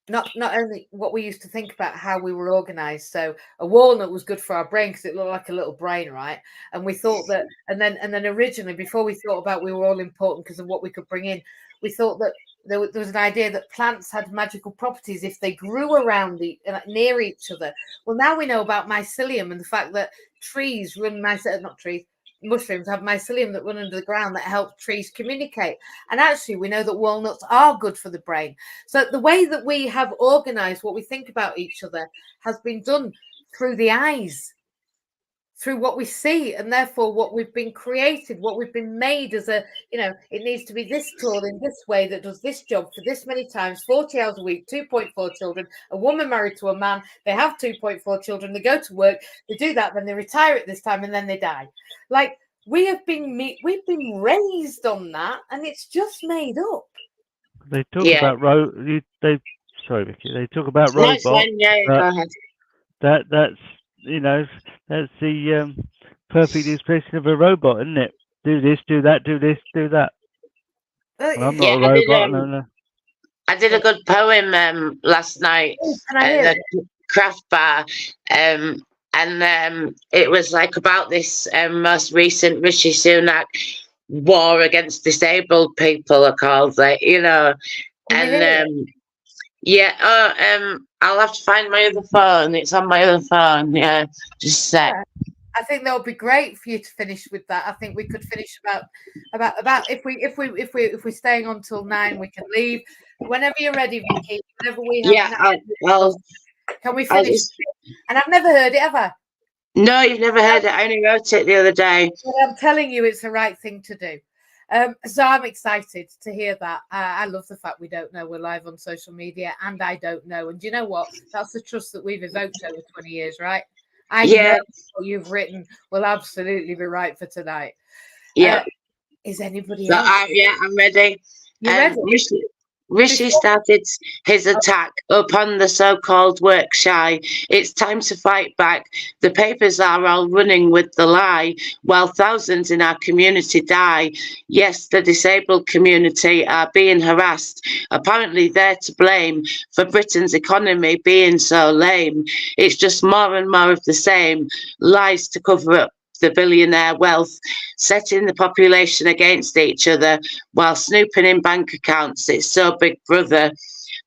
not only what we used to think about how we were organized. So a walnut was good for our brain because it looked like a little brain, right? And we thought that, and then originally, before we thought about we were all important because of what we could bring in, we thought that there was an idea that plants had magical properties if they grew around near each other. Well, now we know about mycelium and the fact that trees run mushrooms have mycelium that run under the ground that help trees communicate. And actually, we know that walnuts are good for the brain. So the way that we have organized what we think about each other has been done through the eyes, through what we see, and therefore what we've been created, what we've been made as it needs to be this tool in this way that does this job for this many times, 40 hours a week, 2.4 children, a woman married to a man, they have 2.4 children, they go to work, they do that, then they retire at this time, and then they die. Like, we've been raised on that, and it's just made up. They talk about sorry, Vicky. They talk about robots. Go ahead. That's that's the perfect expression of a robot, isn't it? Do this, do that, do this, do that. Well, I'm not Yeah, a robot. No. I did a good poem last night Can I at hear the craft bar, and it was like about this most recent Rishi Sunak war against disabled people, I called it, you know, Can we hear and I'll have to find my other phone. It's on my other phone. Yeah, just a sec. I think that would be great for you to finish with that. I think we could finish about if we're staying on till 9, we can leave whenever you're ready, Vicky. Whenever we have, Yeah, can we finish? And I've never heard it ever. No, you've never heard it. I only wrote it the other day. But I'm telling you, it's the right thing to do. So I'm excited to hear that. I love the fact we don't know we're live on social media, and I don't know. And do you know what? That's the trust that we've evoked over 20 years, right? I know what you've written will absolutely be right for tonight. Yeah. Is anybody So, else? I'm ready. You ready? Rishi started his attack upon the so-called work shy. It's time to fight back. The papers are all running with the lie, while thousands in our community die. Yes, the disabled community are being harassed. Apparently they're to blame for Britain's economy being so lame. It's just more and more of the same. Lies to cover up the billionaire wealth, setting the population against each other while snooping in bank accounts. It's so Big Brother.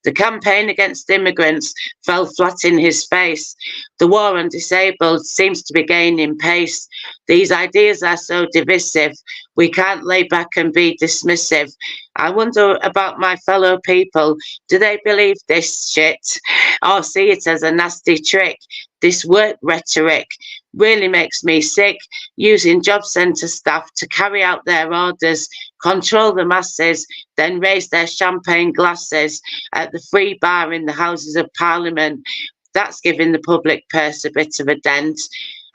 The campaign against immigrants fell flat in his face. The war on disabled seems to be gaining pace. These ideas are so divisive, we can't lay back and be dismissive. I wonder about my fellow people. Do they believe this shit or see it as a nasty trick? This work rhetoric really makes me sick, using job centre staff to carry out their orders, control the masses, then raise their champagne glasses at the free bar in the Houses of Parliament. That's giving the public purse a bit of a dent.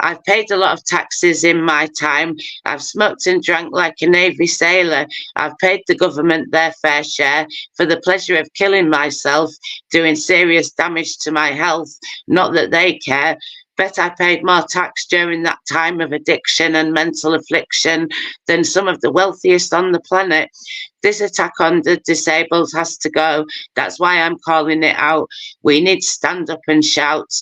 I've paid a lot of taxes in my time. I've smoked and drank like a Navy sailor. I've paid the government their fair share for the pleasure of killing myself, doing serious damage to my health. Not that they care. Bet I paid more tax during that time of addiction and mental affliction than some of the wealthiest on the planet. This attack on the disabled has to go. That's why I'm calling it out. We need to stand up and shout.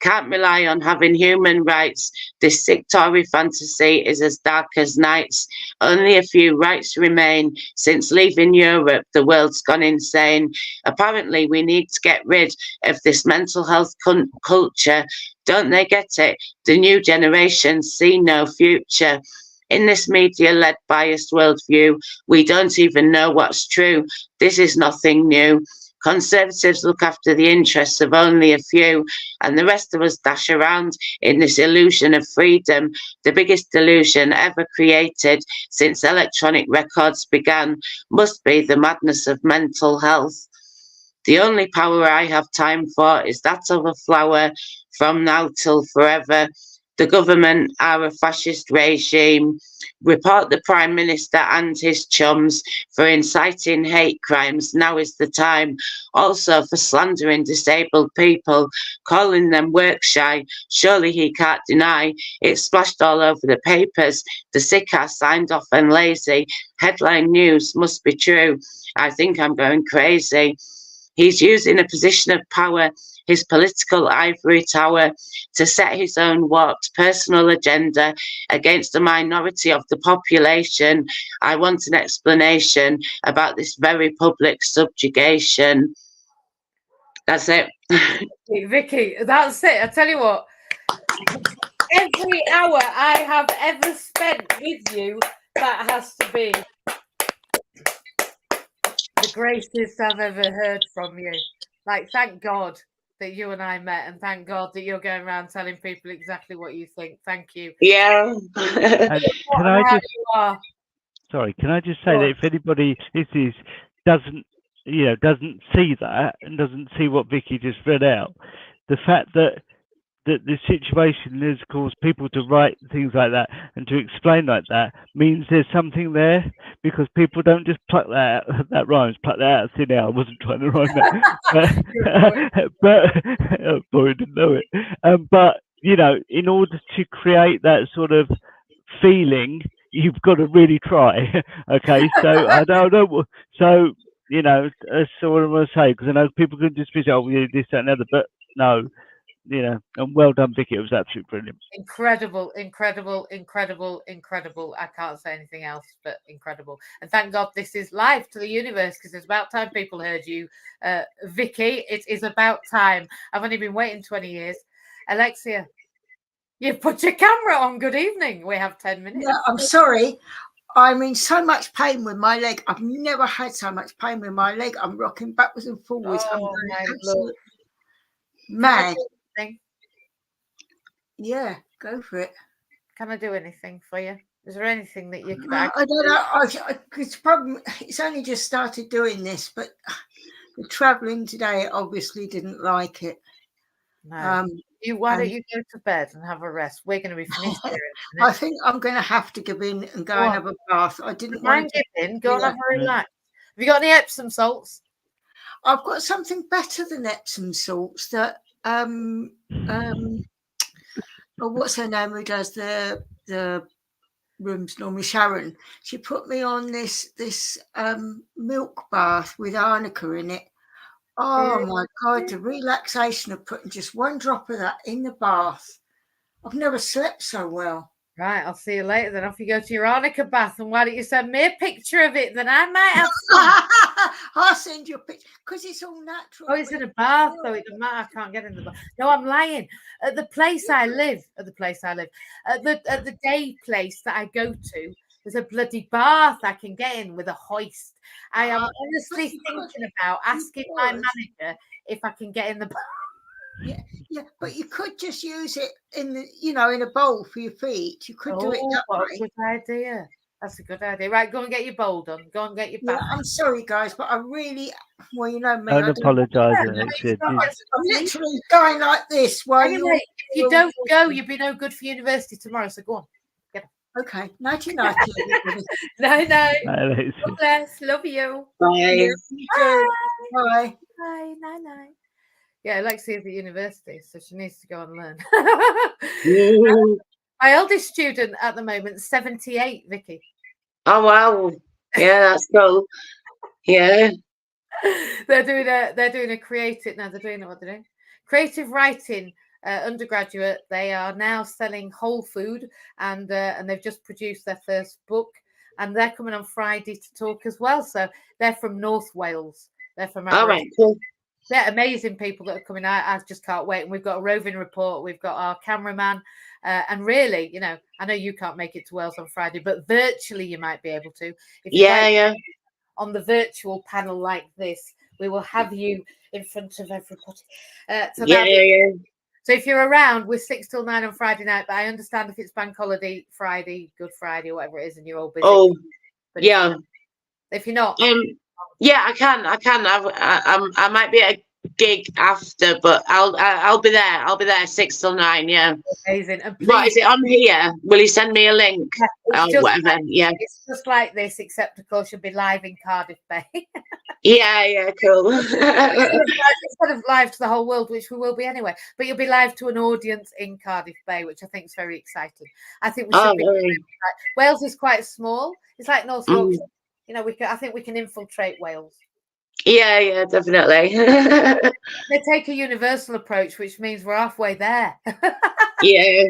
Can't rely on having human rights. This sick Tory fantasy is as dark as nights. Only a few rights remain. Since leaving Europe, the world's gone insane. Apparently, we need to get rid of this mental health culture. Don't they get it? The new generation see no future. In this media-led biased worldview, we don't even know what's true. This is nothing new. Conservatives look after the interests of only a few, and the rest of us dash around in this illusion of freedom, the biggest delusion ever created since electronic records began, must be the madness of mental health. The only power I have time for is that of a flower from now till forever. The government are a fascist regime. Report the Prime Minister and his chums for inciting hate crimes. Now is the time. Also for slandering disabled people, calling them work shy. Surely he can't deny. It's splashed all over the papers. The sick are signed off and lazy. Headline news must be true. I think I'm going crazy. He's using a position of power, his political ivory tower, to set his own warped personal agenda against a minority of the population. I want an explanation about this very public subjugation. That's it. Vicky, that's it. I tell you what, every hour I have ever spent with you, that has to be the greatest I've ever heard from you. Like, thank God that you and I met, and thank God that you're going around telling people exactly what you think. Thank you. Yeah. And can I just, sorry, can I just say that if anybody doesn't see that and doesn't see what Vicky just read out, the fact that the situation has caused people to write things like that and to explain like that means there's something there, because people don't just pluck that out. That rhymes, pluck that out of thin air. I wasn't trying to rhyme that, but Boy didn't know it. But you know, in order to create that sort of feeling, you've got to really try. Okay, so I don't know. So you know, that's what I'm going to say, because I know people can just be, oh, yeah, this, that, and the other, but no, you know, and well done, Vicky. It was absolutely brilliant. Incredible, incredible, incredible, incredible. I can't say anything else but incredible. And thank God this is live to the universe, because it's about time people heard you, Vicky. It is about time. I've only been waiting 20 years. Alexia, you've put your camera on. Good evening. We have 10 minutes. Yeah, I'm sorry. I'm in so much pain with my leg. I've never had so much pain with my leg. I'm rocking backwards and forwards. I'm Oh, going my absolutely Lord. mad. Can Yeah, go for it. I do anything for you? Is there anything that you could I don't know. It's problem. It's only just started doing this, but the travelling today obviously didn't like it. No. Why don't and- you go to bed and have a rest? We're going to be finished here. In a I minute. think I'm going to have to give in and go Go and on. have a bath. I didn't Mind want to. giving, go and Yeah. have a relax. Have you got any Epsom salts? I've got something better than Epsom salts. That oh, what's her name? Who does the rooms normally? Sharon. She put me on this milk bath with arnica in it. Oh my God, the relaxation of putting just one drop of that in the bath. I've never slept so well. Right, I'll see you later. Then off you go to your arnica bath, and why don't you send me a picture of it? Then I might have some. I'll send you a picture because it's all natural. Oh, it's in a bath, so it doesn't matter. I can't get in the bath. No, I'm lying. At the place I live, at the day place that I go to, there's a bloody bath I can get in with a hoist. I am honestly thinking about asking my manager if I can get in the bath. Yeah, but you could just use it in a bowl for your feet. You could do it that What way. a good idea. That's a good idea. Right, go and get your bowl done. Go and get your Yeah, bath. I'm sorry, guys, but I really, well, you know me. Don't apologise, Alexia. I'm literally going like this while Anyway, if you don't go, you'll be no good for university tomorrow. So go on. Okay, 1990. No. Alexia. God bless. Love you. Bye. Bye. Bye. Night. Yeah, Alexia's at university, so she needs to go and learn. My eldest student at the moment, 78, Vicky. Oh wow. Yeah, that's cool. Yeah. They're doing a creative now. They're doing what they're doing. Creative writing undergraduate. They are now selling whole food, and they've just produced their first book, and they're coming on Friday to talk as well. So they're from North Wales. They're from All right, cool. They're amazing people that are coming out. I just can't wait. And we've got a roving report. We've got our cameraman. And really, you know, I know you can't make it to Wales on Friday, but virtually you might be able to. If you Yeah. On the virtual panel like this, we will have you in front of everybody. Yeah. So if you're around, we're 6 till 9 on Friday night, but I understand if it's bank holiday Friday, Good Friday, whatever it is, and you're all busy. Oh, but yeah. If you're not. Yeah, I can. I might be at a gig after, but I'll be there. I'll be there 6 till 9. Yeah. Amazing. And please, What is it on here? Will you send me a link? Whatever. Yeah. It's just like this, except of course you'll be live in Cardiff Bay. Yeah. Cool. Instead of live to the whole world, which we will be anyway, but you'll be live to an audience in Cardiff Bay, which I think is very exciting. I think we should be. Wales is quite small. It's like North Yorkshire. You know, I think we can infiltrate Wales. Yeah, definitely. They take a universal approach, which means we're halfway there. Yeah.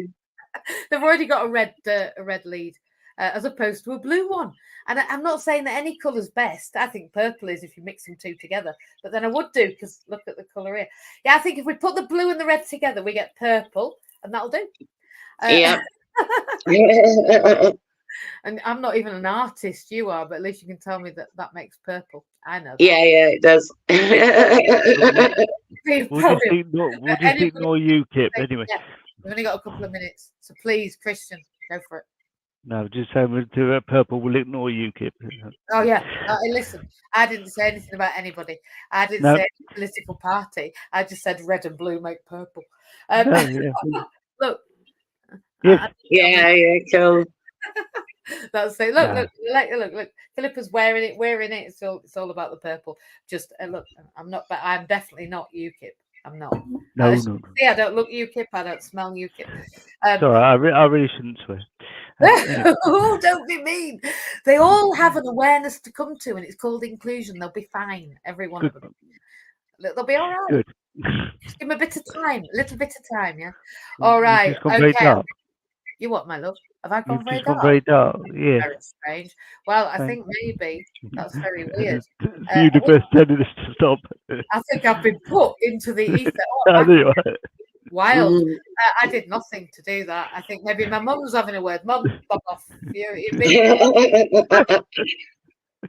They've already got a red lead, as opposed to a blue one. And I'm not saying that any colour's best. I think purple is if you mix them two together. But then I would do, because look at the colour here. Yeah, I think if we put the blue and the red together, we get purple, and that'll do. Yeah. And I'm not even an artist, you are, but at least you can tell me that makes purple. I know that. Yeah, it does. We'll just ignore UKIP anyway. Yeah, we've only got a couple of minutes. So please, Christian, go for it. No, just saying we'll do purple. We'll ignore UKIP. Oh yeah, listen. I didn't say anything about anybody. I didn't say any political party. I just said red and blue make purple. Look. Yeah, cool. That's it. Look. Philippa's wearing it. It's all about the purple. Just look. I'm not, but I'm definitely not UKIP. I'm not. No, Uh, no. See, I don't look UKIP. I don't smell UKIP. It's all right. I really shouldn't swear. Anyway. Oh, don't be mean. They all have an awareness to come to, and it's called inclusion. They'll be fine, every one of Good. them. They'll be all right. Good. Just give them a bit of time, a little bit of time, yeah. You've All right, just gone very okay. dark. You what, my love? Have I gone You've very just gone dark? very dark. Yeah. Very strange. Well, I Thank- think maybe that's very weird. The universe telling us to stop. I think I've been put into the ether. Oh, I knew it. wild. Mm. I did nothing to do that. I think maybe my mum's having a word. Mum, fuck off.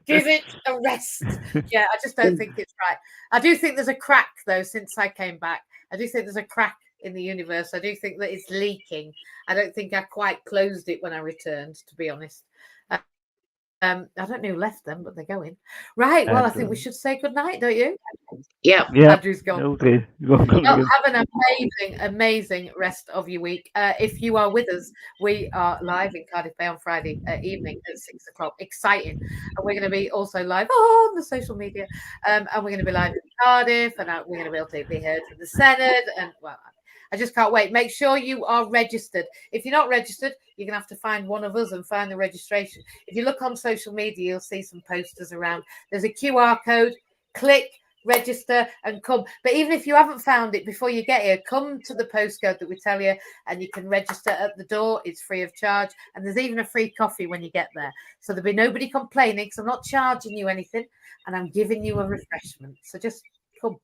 Give it a rest. Yeah, I just don't think it's right. I do think there's a crack, though, since I came back. I do think there's a crack in the universe. I do think that it's leaking. I don't think I quite closed it when I returned, to be honest. I don't know who left them, but they're going. Right, well, I think we should say good night, don't you? Yeah. Yeah. Andrew's gone. Okay. Go on, Well, again. have an amazing rest of your week. If you are with us, we are live in Cardiff Bay on Friday evening at 6 o'clock. Exciting. And we're going to be also live on the social media. And we're going to be live in Cardiff, and we're going to be able to be heard in the Senate. And, well, I just can't wait. Make sure you are registered. If you're not registered, you're going to have to find one of us and find the registration. If you look on social media, you'll see some posters around. There's a QR code. Click, register, and come. But even if you haven't found it before you get here, come to the postcode that we tell you, and you can register at the door. It's free of charge. And there's even a free coffee when you get there. So there'll be nobody complaining, because I'm not charging you anything, and I'm giving you a refreshment. So just come.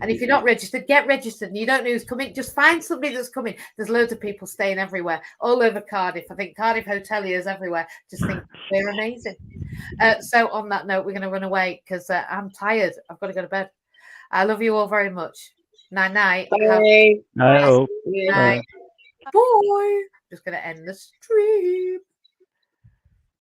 And if you're not registered, get registered. And you don't know who's coming, just find somebody that's coming. There's loads of people staying everywhere, all over Cardiff. I think Cardiff hoteliers everywhere just think we're amazing. So on that note, we're going to run away because I'm tired. I've got to go to bed. I love you all very much. Night night. Bye. No. Night. Boy. Just going to end the stream.